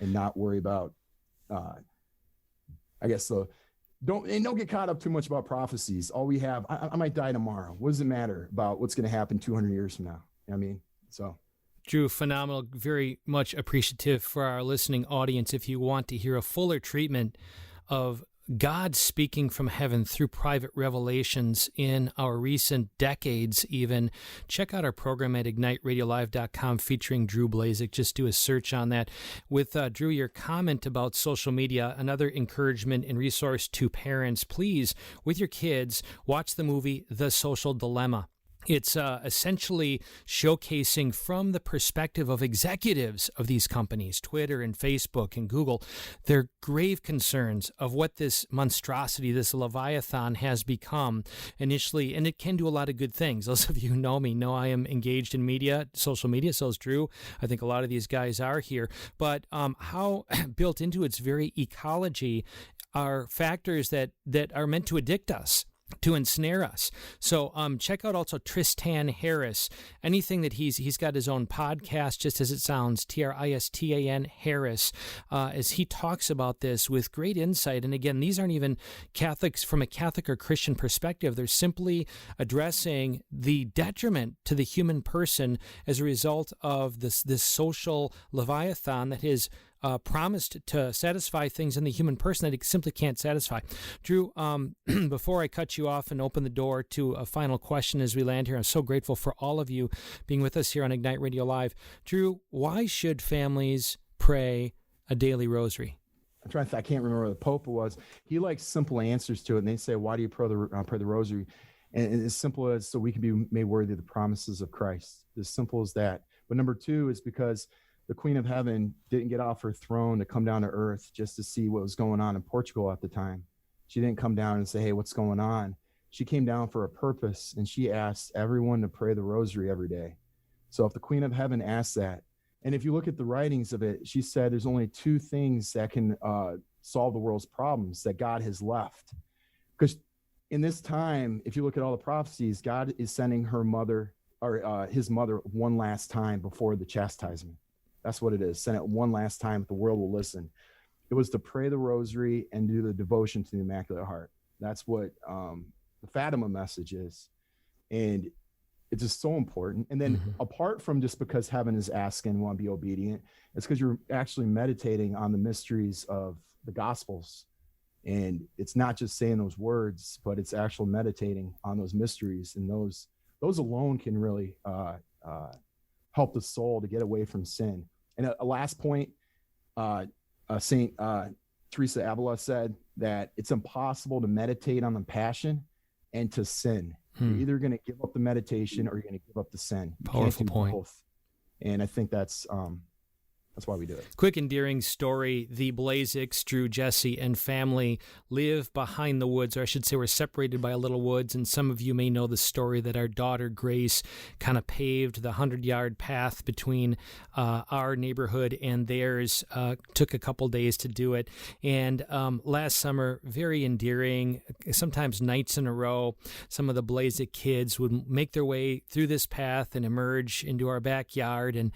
and not worry about, Don't get caught up too much about prophecies. All we have, I might die tomorrow. What does it matter about what's going to happen 200 years from now? Drew, phenomenal. Very much appreciative for our listening audience. If you want to hear a fuller treatment of God speaking from heaven through private revelations in our recent decades even, check out our program at IgniteRadioLive.com featuring Drew Blazsik. Just do a search on that. With Drew, your comment about social media, another encouragement and resource to parents, please, with your kids, watch the movie The Social Dilemma. It's essentially showcasing from the perspective of executives of these companies, Twitter and Facebook and Google, their grave concerns of what this monstrosity, this Leviathan has become initially, and it can do a lot of good things. Those of you who know me know I am engaged in media, social media, so is Drew. I think a lot of these guys are here. But how built into its very ecology are factors that are meant to addict us, to ensnare us. So check out also Tristan Harris. Anything that he's got his own podcast, just as it sounds, Tristan Harris, as he talks about this with great insight. And again, these aren't even Catholics from a Catholic or Christian perspective. They're simply addressing the detriment to the human person as a result of this social Leviathan that has promised to satisfy things in the human person that it simply can't satisfy. Drew, before I cut you off and open the door to a final question as we land here, I'm so grateful for all of you being with us here on Ignite Radio Live. Drew, why should families pray a daily rosary? I'm trying to I can't remember what the Pope was. He likes simple answers to it, and they say, why do you pray the rosary? And as simple as so we can be made worthy of the promises of Christ. As simple as that. But number two is because the Queen of Heaven didn't get off her throne to come down to earth just to see what was going on in Portugal at the time. She didn't come down and say, hey, what's going on? She came down for a purpose, and she asked everyone to pray the rosary every day. So if the Queen of Heaven asked that, and if you look at the writings of it, she said there's only two things that can solve the world's problems that God has left. Because in this time, if you look at all the prophecies, God is sending her mother or his mother one last time before the chastisement. That's what it is. Send it one last time. The world will listen. It was to pray the rosary and do the devotion to the Immaculate Heart. That's what the Fatima message is. And it's just so important. And then apart from just because heaven is asking and want to be obedient, it's because you're actually meditating on the mysteries of the Gospels. And it's not just saying those words, but it's actual meditating on those mysteries. And those alone can really help the soul to get away from sin. And a last point, Saint Teresa of Avila said that it's impossible to meditate on the Passion and to sin. You're either going to give up the meditation or you're going to give up the sin. You Powerful can't do point. both. And I think that's why we do it. Quick, endearing story. The Blazsiks, Drew, Jesse, and family live behind the woods, or I should say we're separated by a little woods, and some of you may know the story that our daughter, Grace, kind of paved the 100-yard path between our neighborhood and theirs. Took a couple days to do it. And last summer, very endearing, sometimes nights in a row, some of the Blazsik kids would make their way through this path and emerge into our backyard and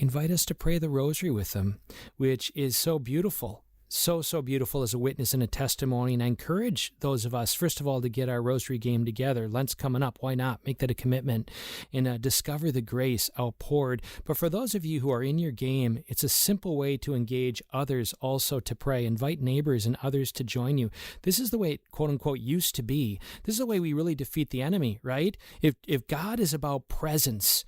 invite us to pray the rosary with them, which is so beautiful. So beautiful as a witness and a testimony. And I encourage those of us, first of all, to get our rosary game together. Lent's coming up. Why not? Make that a commitment and discover the grace outpoured. But for those of you who are in your game, it's a simple way to engage others also to pray. Invite neighbors and others to join you. This is the way it, quote unquote, used to be. This is the way we really defeat the enemy, right? If God is about presence,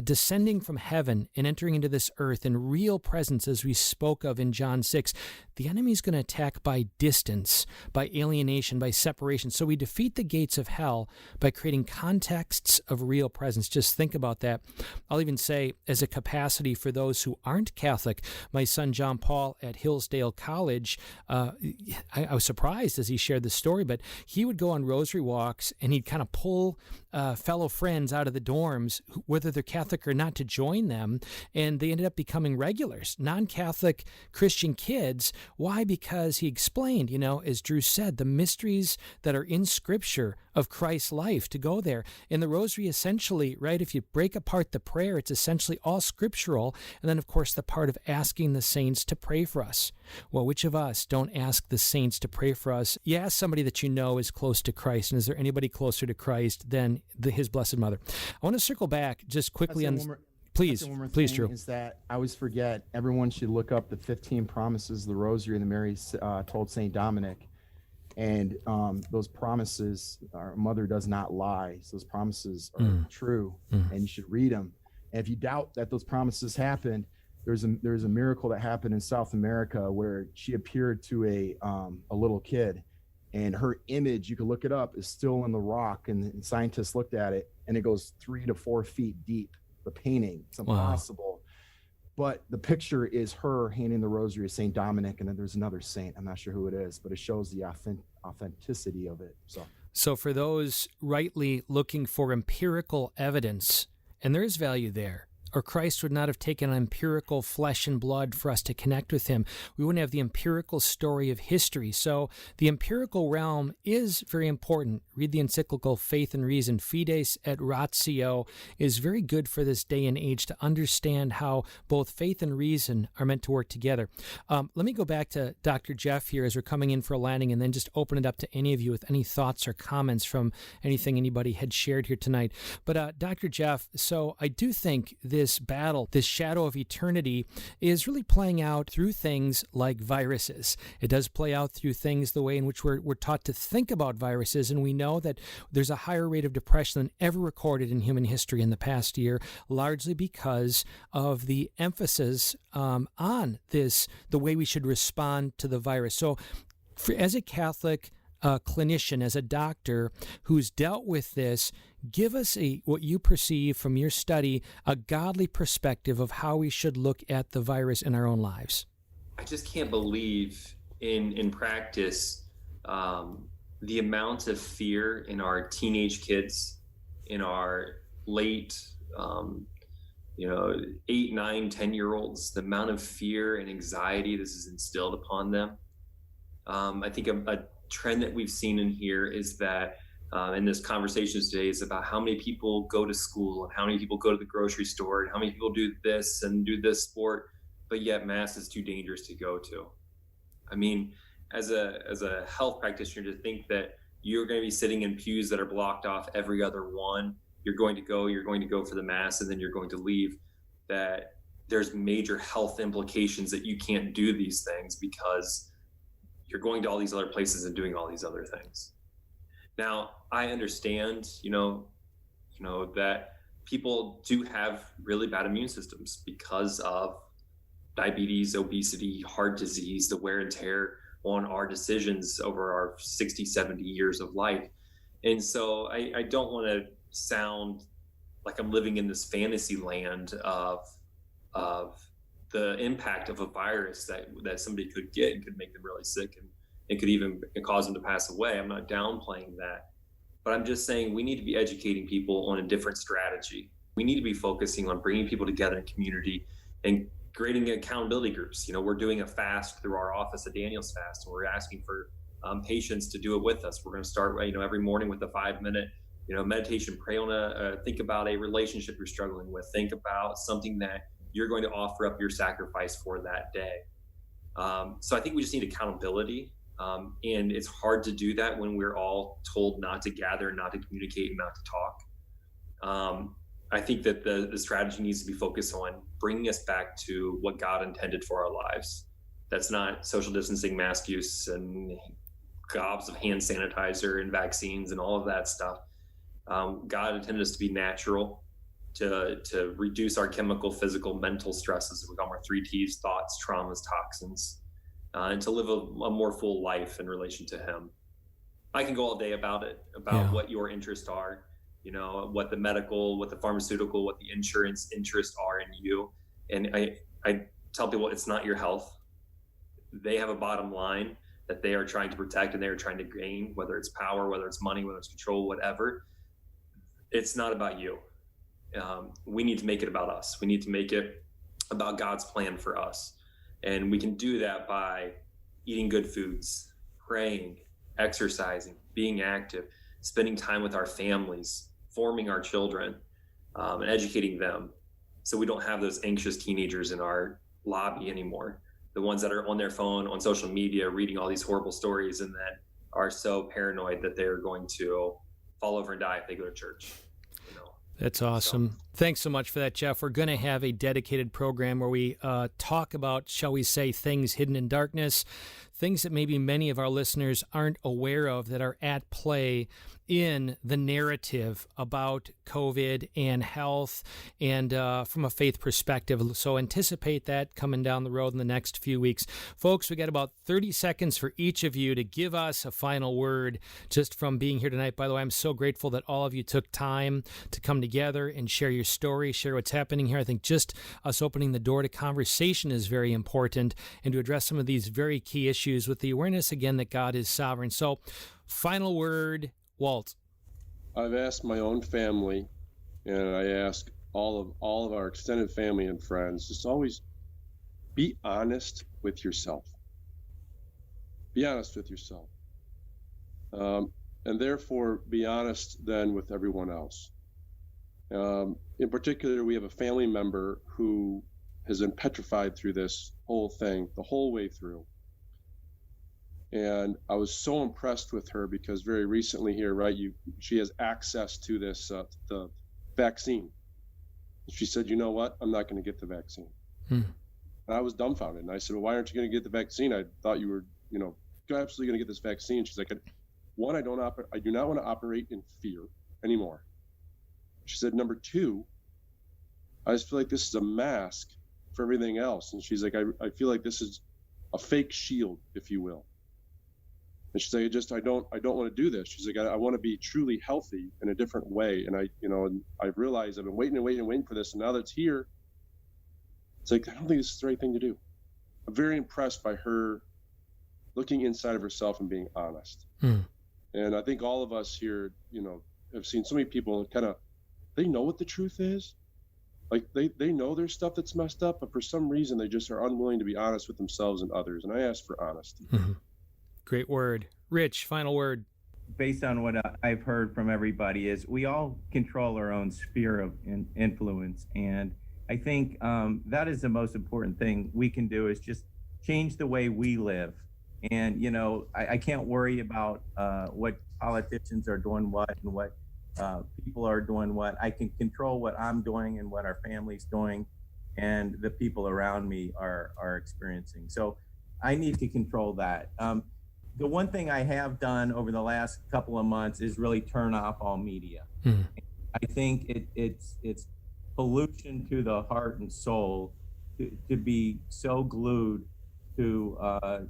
descending from heaven and entering into this earth in real presence, as we spoke of in John 6, the enemy is going to attack by distance, by alienation, by separation. So we defeat the gates of hell by creating contexts of real presence. Just think about that. I'll even say, as a capacity for those who aren't Catholic, my son John Paul at Hillsdale College, I was surprised as he shared the story, but he would go on rosary walks and he'd kind of pull fellow friends out of the dorms, whether they're Catholic or not, to join them, and they ended up becoming regulars, non-Catholic Christian kids. Why? Because he explained, as Drew said, the mysteries that are in Scripture of Christ's life, to go there. And the rosary essentially, right, if you break apart the prayer, it's essentially all scriptural, and then, of course, the part of asking the saints to pray for us. Well, which of us don't ask the saints to pray for us? You ask somebody that you know is close to Christ, and is there anybody closer to Christ than His Blessed Mother? I want to circle back just quickly on... Please, Drew. Is that I always forget, everyone should look up the 15 promises of the rosary that Mary told St. Dominic. And those promises, our mother does not lie. So those promises are true, and you should read them. And if you doubt that those promises happened, there's a miracle that happened in South America where she appeared to a little kid, and her image, you can look it up, is still in the rock. And scientists looked at it, and it goes 3 to 4 feet deep. The painting, it's impossible. Wow. But the picture is her handing the rosary to St. Dominic, and then there's another saint. I'm not sure who it is, but it shows the authenticity of it. So for those rightly looking for empirical evidence, and there is value there, or Christ would not have taken on empirical flesh and blood for us to connect with him. We wouldn't have the empirical story of history. So the empirical realm is very important. Read the encyclical Faith and Reason. Fides et Ratio is very good for this day and age to understand how both faith and reason are meant to work together. Let me go back to Dr. Jeff here as we're coming in for a landing, and then just open it up to any of you with any thoughts or comments from anything anybody had shared here tonight. But Dr. Jeff, so I do think this this battle, this shadow of eternity, is really playing out through things like viruses. It does play out through things the way in which we're taught to think about viruses, and we know that there's a higher rate of depression than ever recorded in human history in the past year, largely because of the emphasis on this, the way we should respond to the virus. So as a Catholic clinician, as a doctor who's dealt with this, give us what you perceive from your study, a godly perspective of how we should look at the virus in our own lives. I just can't believe in practice the amount of fear in our teenage kids, in our late 8, 9, 10-year-olds, the amount of fear and anxiety this has instilled upon them. I think a trend that we've seen in here is that in this conversation today is about how many people go to school and how many people go to the grocery store and how many people do this and do this sport, but yet mass is too dangerous to go to. I mean, as a health practitioner, to think that you're going to be sitting in pews that are blocked off every other one, you're going to go for the mass, and then you're going to leave, that there's major health implications that you can't do these things because you're going to all these other places and doing all these other things. Now, I understand, that people do have really bad immune systems because of diabetes, obesity, heart disease, the wear and tear on our decisions over our 60, 70 years of life. And so I don't want to sound like I'm living in this fantasy land of the impact of a virus that somebody could get and could make them really sick, and it could even cause them to pass away. I'm not downplaying that, but I'm just saying we need to be educating people on a different strategy. We need to be focusing on bringing people together in community and creating accountability groups. We're doing a fast through our office, a Daniel's fast, and we're asking for patients to do it with us. We're going to start, every morning with a 5-minute, meditation. Pray on think about a relationship you're struggling with. Think about something that you're going to offer up your sacrifice for that day. So I think we just need accountability. And it's hard to do that when we're all told not to gather, not to communicate, and not to talk. I think that the strategy needs to be focused on bringing us back to what God intended for our lives. That's not social distancing, mask use, and gobs of hand sanitizer and vaccines and all of that stuff. God intended us to be natural, to reduce our chemical, physical, mental stresses. We call them our 3 T's: thoughts, traumas, toxins, and to live a more full life in relation to Him. I can go all day about what your interests are, what the medical, what the pharmaceutical, what the insurance interests are in you. And I tell people it's not your health. They have a bottom line that they are trying to protect and they are trying to gain, whether it's power, whether it's money, whether it's control, whatever. It's not about you. We need to make it about us. We need to make it about God's plan for us. And we can do that by eating good foods, praying, exercising, being active, spending time with our families, forming our children, and educating them, so we don't have those anxious teenagers in our lobby anymore. The ones that are on their phone, on social media, reading all these horrible stories, and then are so paranoid that they're going to fall over and die if they go to church. That's awesome. Thanks so much for that, Jeff. We're going to have a dedicated program where we talk about, shall we say, things hidden in darkness, things that maybe many of our listeners aren't aware of that are at play in the narrative about COVID and health and from a faith perspective. So anticipate that coming down the road in the next few weeks. Folks, we got about 30 seconds for each of you to give us a final word just from being here tonight. By the way, I'm so grateful that all of you took time to come together and share your story, share what's happening here. I think just us opening the door to conversation is very important, and to address some of these very key issues with the awareness, again, that God is sovereign. So final word, Walt. I've asked my own family, and I ask all of our extended family and friends, just always be honest with yourself. Be honest with yourself. And therefore be honest then with everyone else. In particular, we have a family member who has been petrified through this whole thing, the whole way through. And I was so impressed with her because very recently here, right, she has access to this, the vaccine. She said, you know what? I'm not going to get the vaccine. And I was dumbfounded. And I said, well, why aren't you going to get the vaccine? I thought you were, absolutely going to get this vaccine. She's like, one, I do not want to operate in fear anymore. She said, number two, I just feel like this is a mask for everything else. And she's like, I feel like this is a fake shield, if you will. And she's like, I don't want to do this. She's like, I want to be truly healthy in a different way. And I realized I've been waiting for this. And now that it's here, it's like, I don't think this is the right thing to do. I'm very impressed by her looking inside of herself and being honest. And I think all of us here, have seen so many people they know what the truth is. Like they know there's stuff that's messed up, but for some reason they just are unwilling to be honest with themselves and others. And I ask for honesty. Great word. Rich, final word. Based on what I've heard from everybody is we all control our own sphere of influence. And I think that is the most important thing we can do is just change the way we live. And, I can't worry about what politicians are doing what and what people are doing what. I can control what I'm doing and what our family's doing and the people around me are experiencing. So I need to control that. The one thing I have done over the last couple of months is really turn off all media. I think it's pollution to the heart and soul to be so glued to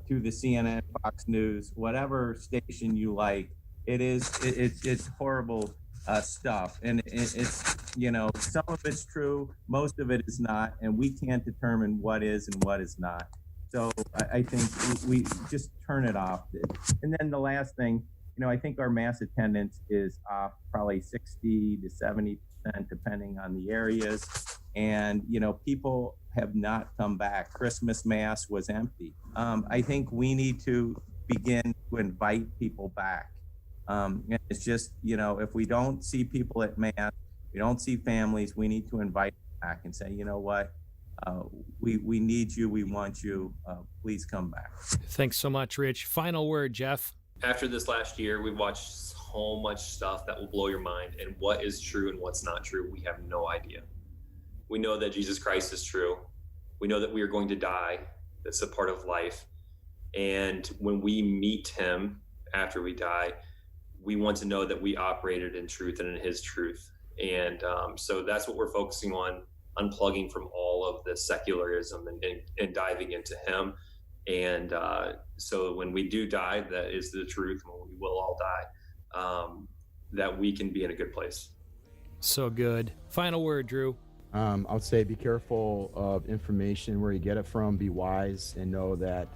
the CNN, Fox News, whatever station you like. It's horrible stuff, and it's some of it's true, most of it is not, and we can't determine what is and what is not. So I think we just turn it off. And then the last thing, I think our mass attendance is off probably 60 to 70%, depending on the areas. And, people have not come back. Christmas mass was empty. I think we need to begin to invite people back. And it's just, if we don't see people at mass, we don't see families, we need to invite them back and say, you know what? We need you. We want you. Please come back. Thanks so much, Rich. Final word, Jeff. After this last year, we've watched so much stuff that will blow your mind. And what is true and what's not true, we have no idea. We know that Jesus Christ is true. We know that we are going to die. That's a part of life. And when we meet him after we die, we want to know that we operated in truth and in his truth. And so that's what we're focusing on, unplugging from all of the secularism and diving into him. And so when we do die, that is the truth, and we will all die, that we can be in a good place. So good. Final word, Drew. I would say be careful of information, where you get it from, be wise, and know that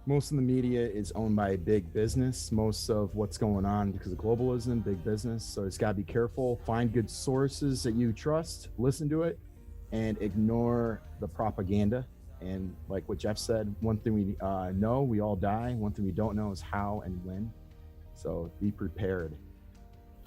most of the media is owned by big business. Most of what's going on because of globalism, big business. So it's got to be careful. Find good sources that you trust, listen to it, and ignore the propaganda. And like what Jeff said, one thing we know, we all die. One thing we don't know is how and when. So be prepared.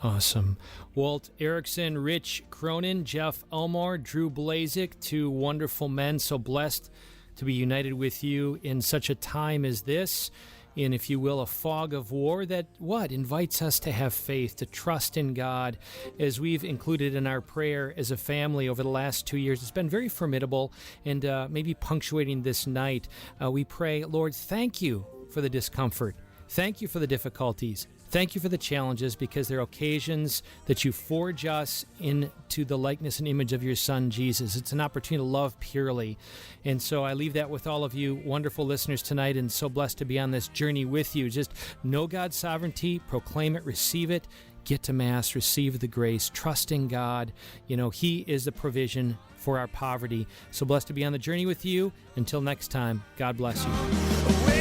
Awesome. Walt Erickson, Rich Cronin, Jeff Elmore, Drew Blazsik, two wonderful men. So blessed to be united with you in such a time as this, in, if you will, a fog of war that invites us to have faith, to trust in God, as we've included in our prayer as a family over the last 2 years. It's been very formidable, and maybe punctuating this night, we pray, Lord, thank you for the discomfort. Thank you for the difficulties. Thank you for the challenges, because they're occasions that you forge us into the likeness and image of your Son, Jesus. It's an opportunity to love purely. And so I leave that with all of you wonderful listeners tonight, and so blessed to be on this journey with you. Just know God's sovereignty, proclaim it, receive it, get to Mass, receive the grace, trust in God. He is the provision for our poverty. So blessed to be on the journey with you. Until next time, God bless you.